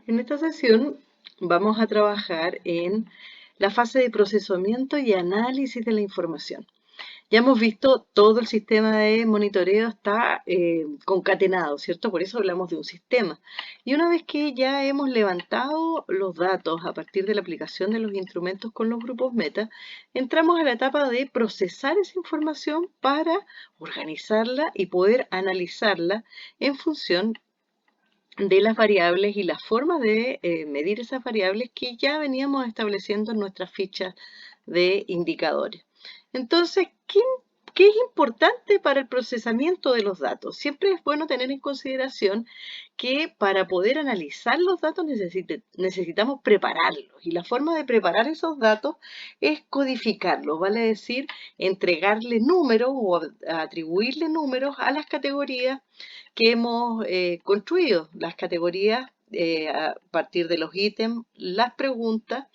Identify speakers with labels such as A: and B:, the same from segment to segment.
A: En esta sesión vamos a trabajar en la fase de procesamiento y análisis de la información. Ya hemos visto todo el sistema de monitoreo está concatenado, ¿cierto? Por eso hablamos de un sistema. Y una vez que ya hemos levantado los datos a partir de la aplicación de los instrumentos con los grupos meta, entramos a la etapa de procesar esa información para organizarla y poder analizarla en función de las variables y las formas de medir esas variables que ya veníamos estableciendo en nuestras fichas de indicadores. Entonces, ¿qué es importante para el procesamiento de los datos? Siempre es bueno tener en consideración que para poder analizar los datos necesitamos prepararlos. Y la forma de preparar esos datos es codificarlos, vale decir, entregarle números o atribuirle números a las categorías que hemos construido, las categorías a partir de los ítems, las preguntas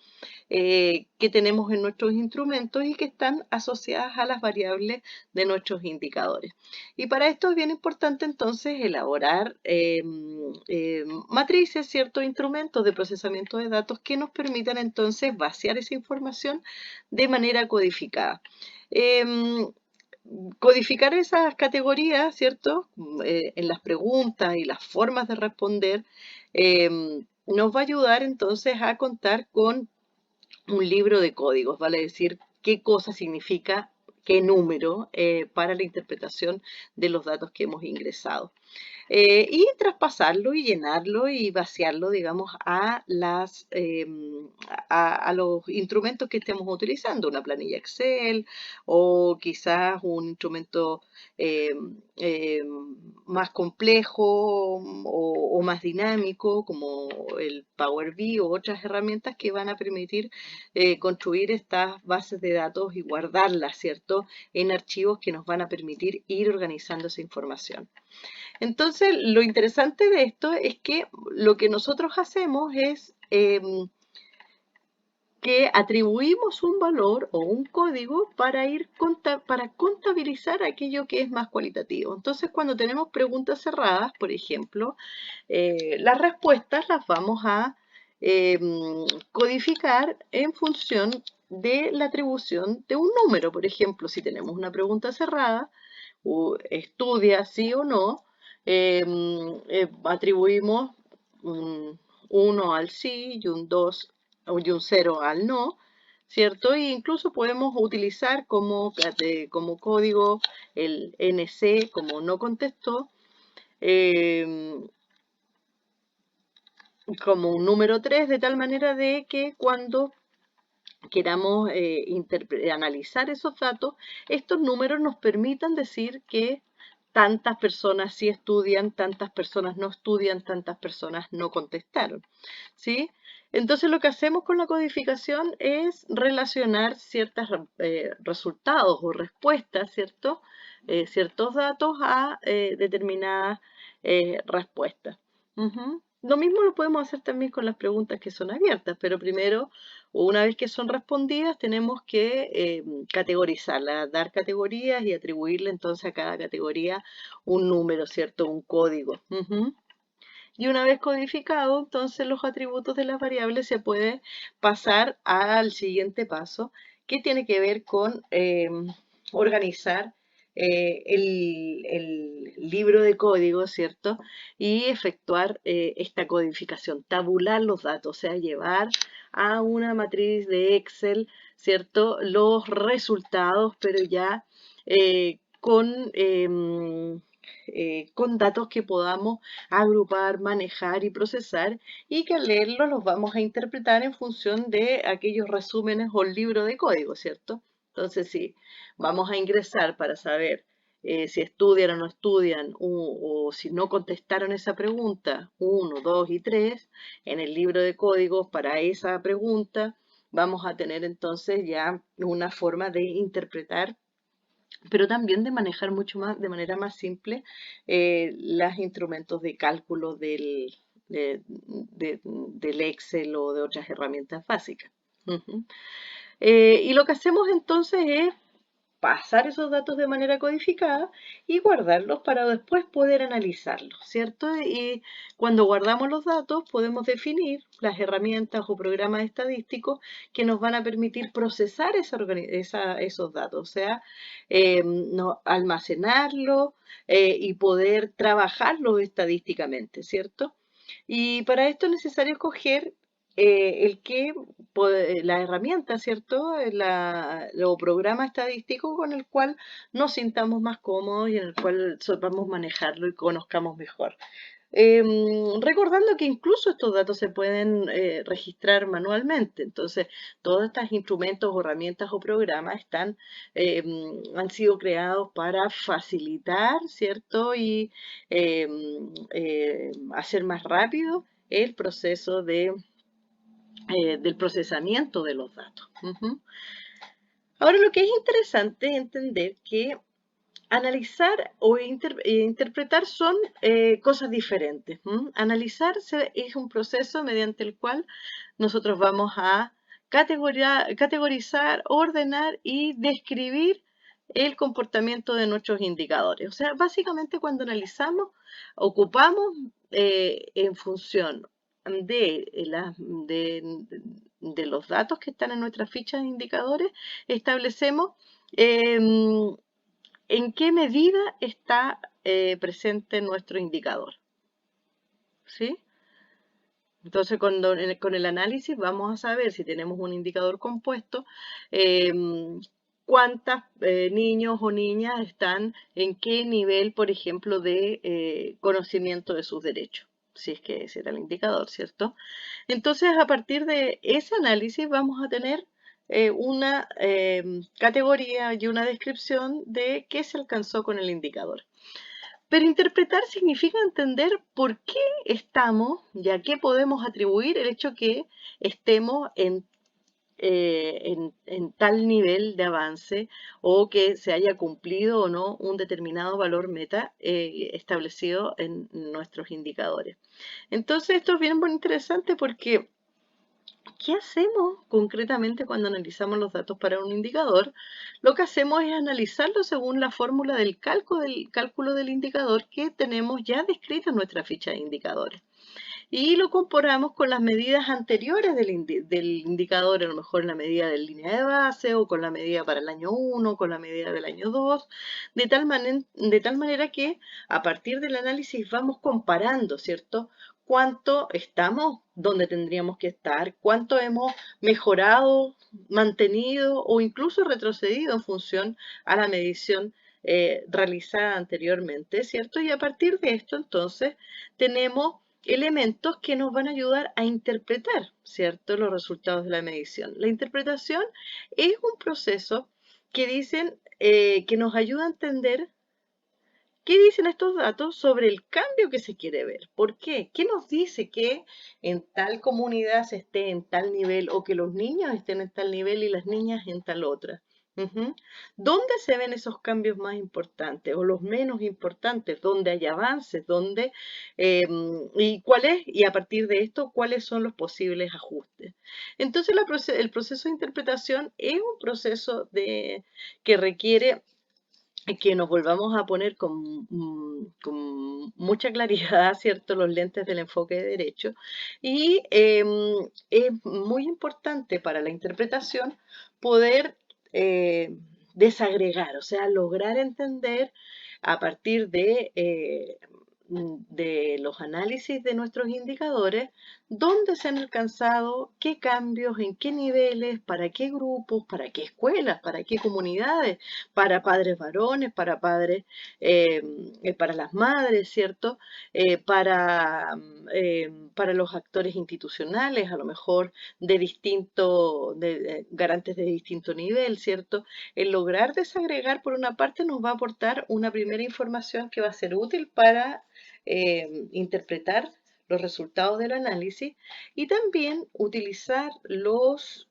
A: que tenemos en nuestros instrumentos y que están asociadas a las variables de nuestros indicadores. Y para esto es bien importante entonces elaborar matrices, ciertos instrumentos de procesamiento de datos que nos permitan entonces vaciar esa información de manera codificada. Codificar esas categorías, ¿cierto? En las preguntas y las formas de responder, nos va a ayudar entonces a contar con un libro de códigos, vale decir qué cosa significa qué número para la interpretación de los datos que hemos ingresado. Y traspasarlo y llenarlo y vaciarlo, digamos, a los instrumentos que estemos utilizando, una planilla Excel o quizás un instrumento eh, eh, más complejo o más dinámico como el Power BI o otras herramientas que van a permitir construir estas bases de datos y guardarlas, ¿cierto?, en archivos que nos van a permitir ir organizando esa información. Entonces, lo interesante de esto es que lo que nosotros hacemos es que atribuimos un valor o un código para contabilizar aquello que es más cualitativo. Entonces, cuando tenemos preguntas cerradas, por ejemplo, las respuestas las vamos a codificar en función de la atribución de un número. Por ejemplo, si tenemos una pregunta cerrada, estudia sí o no, atribuimos un 1 al sí y un 2 y un 0 al no, ¿cierto? E incluso podemos utilizar como código el NC como no contestó, eh, como un número 3, de tal manera de que cuando queramos analizar esos datos, estos números nos permitan decir que tantas personas sí estudian, tantas personas no estudian, tantas personas no contestaron, ¿sí? Entonces lo que hacemos con la codificación es relacionar ciertos resultados o respuestas, ¿cierto? Ciertos datos a determinadas respuestas. Lo mismo lo podemos hacer también con las preguntas que son abiertas, pero primero, una vez que son respondidas, tenemos que categorizarlas, dar categorías y atribuirle entonces a cada categoría un número, ¿cierto? Un código. Y una vez codificado, entonces los atributos de las variables se puede pasar al siguiente paso, que tiene que ver con organizar el libro de código, ¿cierto? Y efectuar esta codificación, tabular los datos, o sea, llevar a una matriz de Excel, ¿cierto? Los resultados, pero ya con datos que podamos agrupar, manejar y procesar y que al leerlos los vamos a interpretar en función de aquellos resúmenes o el libro de código, ¿cierto? Entonces, si vamos a ingresar para saber si estudian o no estudian o si no contestaron esa pregunta, 1, 2 y 3, en el libro de códigos para esa pregunta, vamos a tener entonces ya una forma de interpretar pero también de manejar mucho más, de manera más simple, los instrumentos de cálculo del Excel o de otras herramientas básicas. Y lo que hacemos entonces es pasar esos datos de manera codificada y guardarlos para después poder analizarlos, ¿cierto? Y cuando guardamos los datos podemos definir las herramientas o programas estadísticos que nos van a permitir procesar esos datos, o sea, almacenarlos y poder trabajarlos estadísticamente, ¿cierto? Y para esto es necesario escoger la herramienta, ¿cierto? O programa estadístico con el cual nos sintamos más cómodos y en el cual sepamos manejarlo y conozcamos mejor. Recordando que incluso estos datos se pueden registrar manualmente, entonces todos estos instrumentos, herramientas o programas han sido creados para facilitar, ¿cierto? Y hacer más rápido el proceso del procesamiento de los datos. Ahora, lo que es interesante es entender que analizar o interpretar son cosas diferentes. Analizar es un proceso mediante el cual nosotros vamos a categorizar, ordenar y describir el comportamiento de nuestros indicadores. O sea, básicamente cuando analizamos, ocupamos en función de los datos que están en nuestras fichas de indicadores, establecemos en qué medida está presente nuestro indicador. ¿Sí? Entonces, con el análisis vamos a saber si tenemos un indicador compuesto, cuántos niños o niñas están en qué nivel, por ejemplo, de conocimiento de sus derechos, si es que ese era el indicador, ¿cierto? Entonces, a partir de ese análisis vamos a tener una categoría y una descripción de qué se alcanzó con el indicador. Pero interpretar significa entender por qué estamos y a qué podemos atribuir el hecho que estemos en tal nivel de avance o que se haya cumplido o no un determinado valor meta establecido en nuestros indicadores. Entonces, esto es bien muy interesante porque ¿qué hacemos concretamente cuando analizamos los datos para un indicador? Lo que hacemos es analizarlo según la fórmula del cálculo del indicador que tenemos ya descrita en nuestra ficha de indicadores. Y lo comparamos con las medidas anteriores del indicador, a lo mejor la medida de línea de base o con la medida para el año 1, con la medida del año 2, de tal manera que a partir del análisis vamos comparando, ¿cierto? Cuánto estamos donde tendríamos que estar, cuánto hemos mejorado, mantenido o incluso retrocedido en función a la medición realizada anteriormente, ¿cierto? Y a partir de esto, entonces, tenemos elementos que nos van a ayudar a interpretar, ¿cierto?, los resultados de la medición. La interpretación es un proceso que que nos ayuda a entender qué dicen estos datos sobre el cambio que se quiere ver. ¿Por qué? ¿Qué nos dice que en tal comunidad se esté en tal nivel o que los niños estén en tal nivel y las niñas en tal otra? ¿Dónde se ven esos cambios más importantes o los menos importantes? ¿Dónde hay avances? Y a partir de esto, cuáles son los posibles ajustes? Entonces, el proceso de interpretación es un proceso que requiere que nos volvamos a poner con mucha claridad, ¿cierto?, los lentes del enfoque de derecho. Y es muy importante para la interpretación poder desagregar, o sea, lograr entender a partir de los análisis de nuestros indicadores, dónde se han alcanzado, qué cambios, en qué niveles, para qué grupos, para qué escuelas, para qué comunidades, para padres varones, para las madres, ¿cierto? Para los actores institucionales, a lo mejor garantes de distinto nivel, ¿cierto? El lograr desagregar, por una parte, nos va a aportar una primera información que va a ser útil para interpretar los resultados del análisis y también utilizar los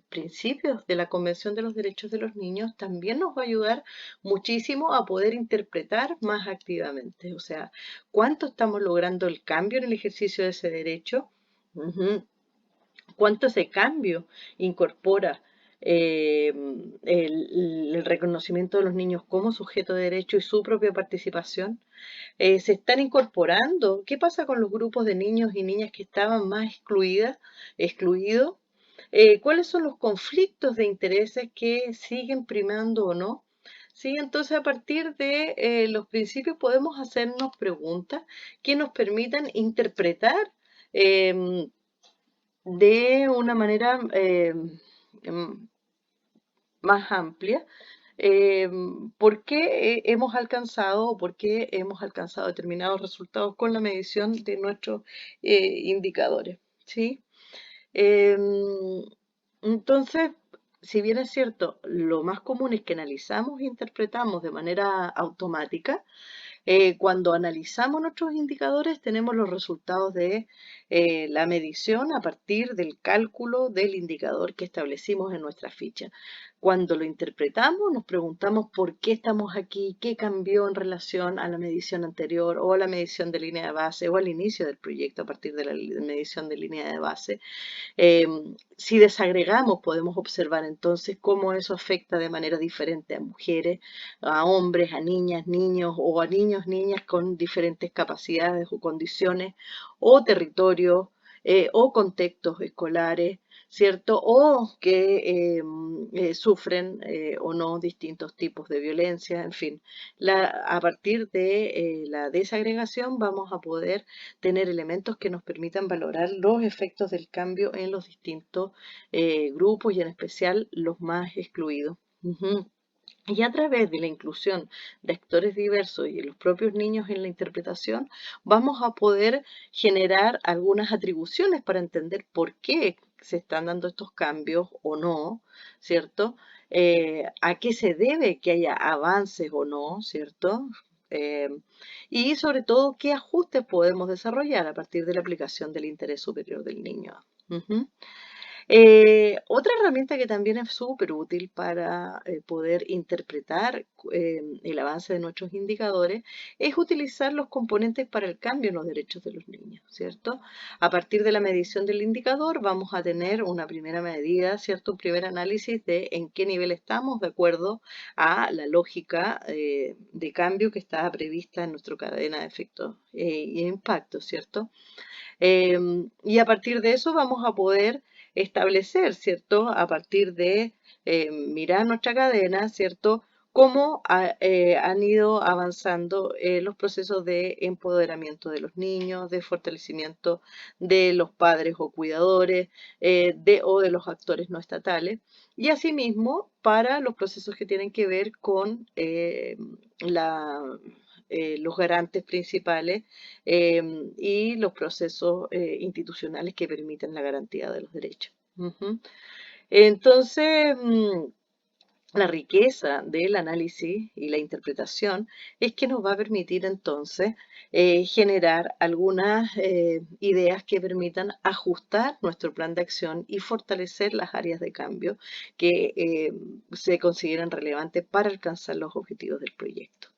A: principios de la Convención de los Derechos de los Niños también nos va a ayudar muchísimo a poder interpretar más activamente. O sea, ¿cuánto estamos logrando el cambio en el ejercicio de ese derecho? ¿Cuánto ese cambio incorpora el reconocimiento de los niños como sujeto de derecho y su propia participación. Se están incorporando. ¿Qué pasa con los grupos de niños y niñas que estaban más excluidos? ¿Cuáles son los conflictos de intereses que siguen primando o no? Sí, entonces a partir de los principios podemos hacernos preguntas que nos permitan interpretar em, de una manera em, más amplia por qué hemos alcanzado o por qué hemos alcanzado determinados resultados con la medición de nuestros indicadores, ¿sí? Em, entonces, si bien es cierto, lo más común es que analizamos e interpretamos de manera automática, cuando analizamos nuestros indicadores tenemos los resultados de la medición a partir del cálculo del indicador que establecimos en nuestra ficha. Cuando lo interpretamos nos preguntamos por qué estamos aquí, qué cambió en relación a la medición anterior o a la medición de línea de base o al inicio del proyecto a partir de la medición de línea de base. Si desagregamos, podemos observar entonces cómo eso afecta de manera diferente a mujeres, a hombres, a niñas, niños o a niños, niñas con diferentes capacidades o condiciones o territorios o contextos escolares, ¿cierto? O que sufren o no distintos tipos de violencia, en fin. A partir de la desagregación vamos a poder tener elementos que nos permitan valorar los efectos del cambio en los distintos grupos y en especial los más excluidos. Ujú. Y a través de la inclusión de actores diversos y de los propios niños en la interpretación, vamos a poder generar algunas atribuciones para entender por qué se están dando estos cambios o no, ¿cierto? A qué se debe que haya avances o no, ¿cierto? Eh, y sobre todo, qué ajustes podemos desarrollar a partir de la aplicación del interés superior del niño. Ujú. Otra herramienta que también es súper útil para poder interpretar el avance de nuestros indicadores es utilizar los componentes para el cambio en los derechos de los niños, ¿cierto? A partir de la medición del indicador vamos a tener una primera medida, ¿cierto? Un primer análisis de en qué nivel estamos de acuerdo a la lógica de cambio que está prevista en nuestra cadena de efectos y impactos, ¿cierto? Y a partir de eso vamos a poder establecer, ¿cierto? A partir de mirar nuestra cadena, ¿cierto? Cómo han ido avanzando los procesos de empoderamiento de los niños, de fortalecimiento de los padres o cuidadores o de los actores no estatales. Y asimismo, para los procesos que tienen que ver con la los garantes principales y los procesos institucionales que permiten la garantía de los derechos. Ujú. Entonces, la riqueza del análisis y la interpretación es que nos va a permitir entonces generar algunas ideas que permitan ajustar nuestro plan de acción y fortalecer las áreas de cambio que se consideran relevantes para alcanzar los objetivos del proyecto.